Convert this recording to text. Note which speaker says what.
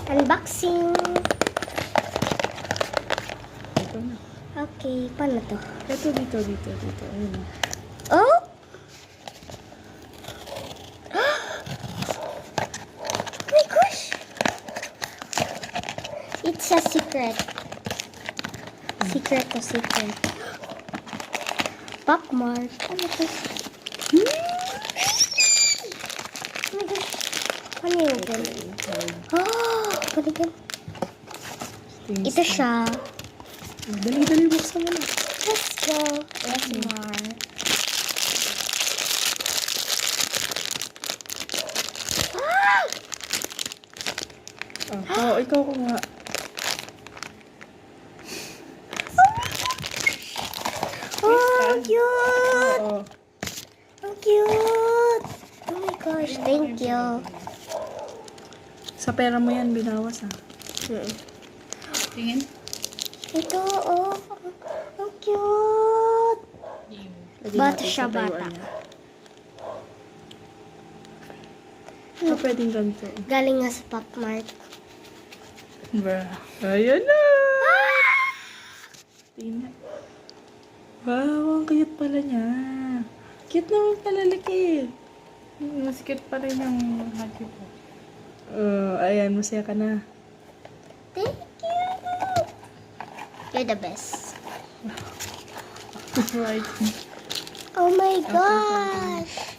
Speaker 1: Unboxing.
Speaker 2: Ito na.
Speaker 1: Okay, paano to?
Speaker 2: Ito, dito. Ayun na.
Speaker 1: Oh! My gosh! It's a secret. Secret to secret. Bookmark. Ano to? Oh my gosh. Paano yun? Oh! Galing. Ito siya.
Speaker 2: Dali, buksan mo na.
Speaker 1: Let's go. Let's more.
Speaker 2: Ikaw ko nga.
Speaker 1: Oh, cute!
Speaker 2: Oo.
Speaker 1: Ang cute! Oh my gosh, thank you.
Speaker 2: Sa pera mo yan, binawas Tingin.
Speaker 1: Ito, oh. Ang cute! Bata siya, bata.
Speaker 2: Pwedeng ganito.
Speaker 1: Galing nga sa Pop-Mart.
Speaker 2: Ayan na! Tingnan. Wow, ang cute pala niya. Cute naman pala, Liki. Mas cute pa rin yung hati ko. Ayan, masaya ka na.
Speaker 1: Thank you! You're the best.
Speaker 2: Right.
Speaker 1: Oh my gosh!